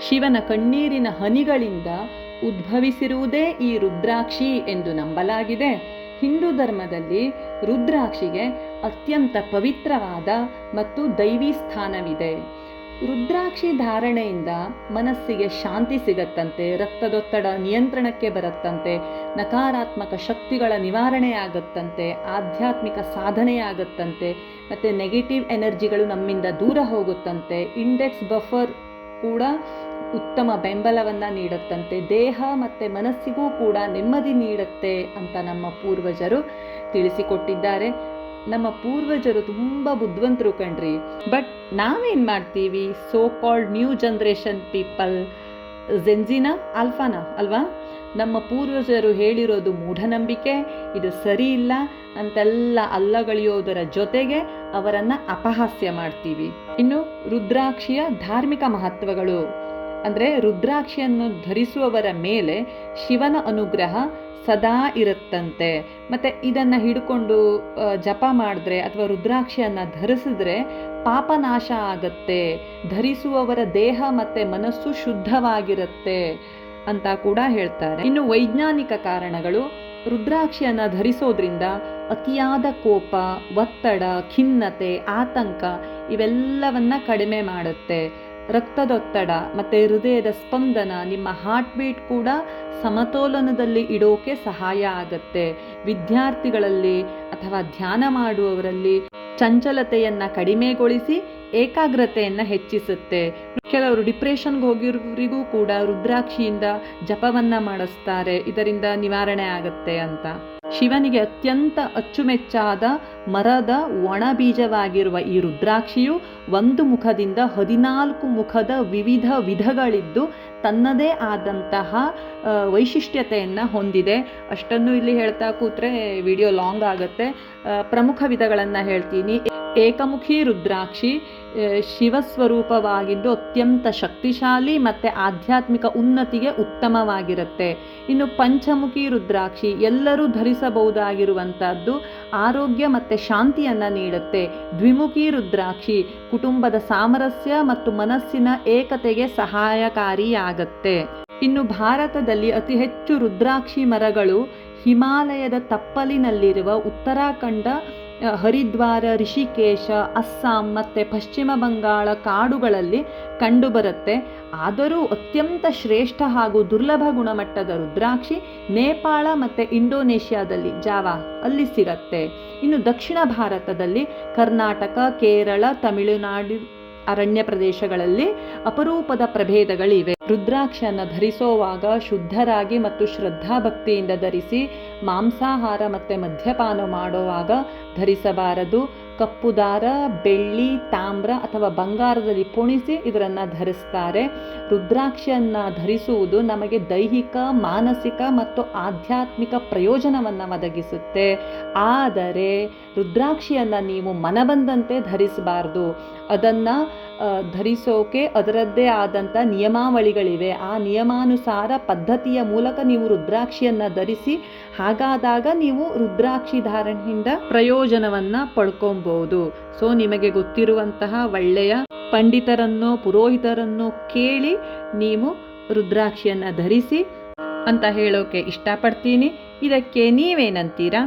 ಶಿವನ ಕಣ್ಣೀರಿನ ಹನಿಗಳಿಂದ ಉದ್ಭವಿಸಿರುವುದೇ ಈ ರುದ್ರಾಕ್ಷಿ ಎಂದು ನಂಬಲಾಗಿದೆ. ಹಿಂದೂ ಧರ್ಮದಲ್ಲಿ ರುದ್ರಾಕ್ಷಿಗೆ ಅತ್ಯಂತ ಪವಿತ್ರವಾದ ಮತ್ತು ದೈವಿ ಸ್ಥಾನವಿದೆ. ರುದ್ರಾಕ್ಷಿ ಧಾರಣೆಯಿಂದ ಮನಸ್ಸಿಗೆ ಶಾಂತಿ ಸಿಗತ್ತಂತೆ, ರಕ್ತದೊತ್ತಡ ನಿಯಂತ್ರಣಕ್ಕೆ ಬರುತ್ತಂತೆ, ನಕಾರಾತ್ಮಕ ಶಕ್ತಿಗಳ ನಿವಾರಣೆ ಆಗುತ್ತಂತೆ, ಆಧ್ಯಾತ್ಮಿಕ ಸಾಧನೆಯಾಗುತ್ತಂತೆ, ಮತ್ತು ನೆಗೆಟಿವ್ ಎನರ್ಜಿಗಳು ನಮ್ಮಿಂದ ದೂರ ಹೋಗುತ್ತಂತೆ, ಇಂಡೆಕ್ಸ್ ಬಫರ್ ಕೂಡ ಉತ್ತಮ ಬೆಂಬಲವನ್ನು ನೀಡುತ್ತಂತೆ, ದೇಹ ಮತ್ತು ಮನಸ್ಸಿಗೂ ಕೂಡ ನೆಮ್ಮದಿ ನೀಡುತ್ತೆ ಅಂತ ನಮ್ಮ ಪೂರ್ವಜರು ತಿಳಿಸಿಕೊಟ್ಟಿದ್ದಾರೆ. ನಮ್ಮ ಪೂರ್ವಜರು ತುಂಬ ಬುದ್ಧಿವಂತರು ಕಣ್ರಿ. ಬಟ್ ನಾವೇನು ಮಾಡ್ತೀವಿ, so called new generation people, ಜೆನ್ಜಿನ ಆಲ್ಫಾನ ಅಲ್ವಾ, ನಮ್ಮ ಪೂರ್ವಜರು ಹೇಳಿರೋದು ಮೂಢನಂಬಿಕೆ, ಇದು ಸರಿ ಇಲ್ಲ ಅಂತೆಲ್ಲ ಅಲ್ಲಗಳೆಯೋದರ ಜೊತೆಗೆ ಅವರನ್ನು ಅಪಹಾಸ್ಯ ಮಾಡ್ತೀವಿ. ಇನ್ನು ರುದ್ರಾಕ್ಷಿಯ ಧಾರ್ಮಿಕ ಮಹತ್ವಗಳು ಅಂದರೆ, ರುದ್ರಾಕ್ಷಿಯನ್ನು ಧರಿಸುವವರ ಮೇಲೆ ಶಿವನ ಅನುಗ್ರಹ ಸದಾ ಇರುತ್ತಂತೆ. ಮತ್ತು ಇದನ್ನು ಹಿಡ್ಕೊಂಡು ಜಪ ಮಾಡಿದ್ರೆ ಅಥವಾ ರುದ್ರಾಕ್ಷಿಯನ್ನು ಧರಿಸಿದ್ರೆ ಪಾಪನಾಶ ಆಗುತ್ತೆ, ಧರಿಸುವವರ ದೇಹ ಮತ್ತು ಮನಸ್ಸು ಶುದ್ಧವಾಗಿರುತ್ತೆ ಅಂತ ಕೂಡ ಹೇಳ್ತಾರೆ. ಇನ್ನು ವೈಜ್ಞಾನಿಕ ಕಾರಣಗಳು, ರುದ್ರಾಕ್ಷಿಯನ್ನು ಧರಿಸೋದ್ರಿಂದ ಅತಿಯಾದ ಕೋಪ, ಒತ್ತಡ, ಖಿನ್ನತೆ, ಆತಂಕ ಇವೆಲ್ಲವನ್ನ ಕಡಿಮೆ ಮಾಡುತ್ತೆ. ರಕ್ತದೊತ್ತಡ ಮತ್ತು ಹೃದಯದ ಸ್ಪಂದನ, ನಿಮ್ಮ ಹಾರ್ಟ್ ಬೀಟ್ ಕೂಡ ಸಮತೋಲನದಲ್ಲಿ ಇಡೋಕೆ ಸಹಾಯ ಆಗುತ್ತೆ. ವಿದ್ಯಾರ್ಥಿಗಳಲ್ಲಿ ಅಥವಾ ಧ್ಯಾನ ಮಾಡುವವರಲ್ಲಿ ಚಂಚಲತೆಯನ್ನು ಕಡಿಮೆಗೊಳಿಸಿ ಏಕಾಗ್ರತೆಯನ್ನು ಹೆಚ್ಚಿಸುತ್ತೆ. ಕೆಲವರು ಡಿಪ್ರೆಷನ್ಗೆ ಹೋಗಿರೋರಿಗೂ ಕೂಡ ರುದ್ರಾಕ್ಷಿಯಿಂದ ಜಪವನ್ನು ಮಾಡಿಸ್ತಾರೆ, ಇದರಿಂದ ನಿವಾರಣೆ ಆಗುತ್ತೆ ಅಂತ. ಶಿವನಿಗೆ ಅತ್ಯಂತ ಅಚ್ಚುಮೆಚ್ಚಾದ ಮರದ ಒಣ ಬೀಜವಾಗಿರುವ ಈ ರುದ್ರಾಕ್ಷಿಯು ಒಂದು ಮುಖದಿಂದ 14 ಮುಖದ ವಿವಿಧ ವಿಧಗಳಿದ್ದು ತನ್ನದೇ ಆದಂತಹ ವೈಶಿಷ್ಟ್ಯತೆಯನ್ನು ಹೊಂದಿದೆ. ಅಷ್ಟನ್ನು ಇಲ್ಲಿ ಹೇಳ್ತಾ ಕೂತ್ರೆ ವಿಡಿಯೋ ಲಾಂಗ್ ಆಗುತ್ತೆ. ಪ್ರಮುಖ ವಿಧಗಳನ್ನು ಹೇಳ್ತೀನಿ. ಏಕಮುಖಿ ರುದ್ರಾಕ್ಷಿ ಶಿವಸ್ವರೂಪವಾಗಿದ್ದು ಅತ್ಯಂತ ಶಕ್ತಿಶಾಲಿ ಮತ್ತು ಆಧ್ಯಾತ್ಮಿಕ ಉನ್ನತಿಗೆ ಉತ್ತಮವಾಗಿರುತ್ತೆ. ಇನ್ನು ಪಂಚಮುಖಿ ರುದ್ರಾಕ್ಷಿ ಎಲ್ಲರೂ ಧರಿಸಬಹುದಾಗಿರುವಂಥದ್ದು, ಆರೋಗ್ಯ ಮತ್ತು ಶಾಂತಿಯನ್ನು ನೀಡುತ್ತೆ. ದ್ವಿಮುಖಿ ರುದ್ರಾಕ್ಷಿ ಕುಟುಂಬದ ಸಾಮರಸ್ಯ ಮತ್ತು ಮನಸ್ಸಿನ ಏಕತೆಗೆ ಸಹಾಯಕಾರಿಯಾಗತ್ತೆ. ಇನ್ನು ಭಾರತದಲ್ಲಿ ಅತಿ ಹೆಚ್ಚು ರುದ್ರಾಕ್ಷಿ ಮರಗಳು ಹಿಮಾಲಯದ ತಪ್ಪಲಿನಲ್ಲಿರುವ ಉತ್ತರಾಖಂಡ, ಹರಿದ್ವಾರ, ರಿಷಿಕೇಶ, ಅಸ್ಸಾಂ ಮತ್ತು ಪಶ್ಚಿಮ ಬಂಗಾಳ ಕಾಡುಗಳಲ್ಲಿ ಕಂಡುಬರುತ್ತೆ. ಆದರೂ ಅತ್ಯಂತ ಶ್ರೇಷ್ಠ ಹಾಗೂ ದುರ್ಲಭ ಗುಣಮಟ್ಟದ ರುದ್ರಾಕ್ಷಿ ನೇಪಾಳ ಮತ್ತು ಇಂಡೋನೇಷ್ಯಾದಲ್ಲಿ, ಜಾವಾ ಅಲ್ಲಿ ಸಿಗತ್ತೆ. ಇನ್ನು ದಕ್ಷಿಣ ಭಾರತದಲ್ಲಿ ಕರ್ನಾಟಕ, ಕೇರಳ, ತಮಿಳುನಾಡು ಅರಣ್ಯ ಪ್ರದೇಶಗಳಲ್ಲಿ ಅಪರೂಪದ ಪ್ರಭೇದಗಳಿವೆ. ರುದ್ರಾಕ್ಷಿಯನ್ನು ಧರಿಸುವಾಗ ಶುದ್ಧರಾಗಿ ಮತ್ತು ಶ್ರದ್ಧಾಭಕ್ತಿಯಿಂದ ಧರಿಸಿ. ಮಾಂಸಾಹಾರ ಮತ್ತು ಮದ್ಯಪಾನ ಮಾಡುವಾಗ ಧರಿಸಬಾರದು. ಕಪ್ಪು ದಾರ, ಬೆಳ್ಳಿ, ತಾಮ್ರ ಅಥವಾ ಬಂಗಾರದಲ್ಲಿ ಪೊಣಿಸಿ ಇದನ್ನು ಧರಿಸ್ತಾರೆ. ರುದ್ರಾಕ್ಷಿಯನ್ನು ಧರಿಸುವುದು ನಮಗೆ ದೈಹಿಕ, ಮಾನಸಿಕ ಮತ್ತು ಆಧ್ಯಾತ್ಮಿಕ ಪ್ರಯೋಜನವನ್ನು ಒದಗಿಸುತ್ತೆ. ಆದರೆ ರುದ್ರಾಕ್ಷಿಯನ್ನು ನೀವು ಮನಬಂದಂತೆ ಧರಿಸಬಾರ್ದು. ಅದನ್ನು ಧರಿಸೋಕೆ ಅದರದ್ದೇ ಆದಂಥ ನಿಯಮಾವಳಿಗಳಿವೆ. ಆ ನಿಯಮಾನುಸಾರ ಪದ್ಧತಿಯ ಮೂಲಕ ನೀವು ರುದ್ರಾಕ್ಷಿಯನ್ನು ಧರಿಸಿ. ಹಾಗಾದಾಗ ನೀವು ರುದ್ರಾಕ್ಷಿ ಧಾರಣೆಯಿಂದ ಪ್ರಯೋಜನವನ್ನು ಪಡ್ಕೊಬಹುದು. ಸೊ ನಿಮಗೆ ಗೊತ್ತಿರುವಂತಹ ಒಳ್ಳೆಯ ಪಂಡಿತರನ್ನು, ಪುರೋಹಿತರನ್ನು ಕೇಳಿ ನೀವು ರುದ್ರಾಕ್ಷಿಯನ್ನು ಧರಿಸಿ ಅಂತ ಹೇಳೋಕೆ ಇಷ್ಟಪಡ್ತೀನಿ. ಇದಕ್ಕೆ ನೀವೇನಂತೀರಾ?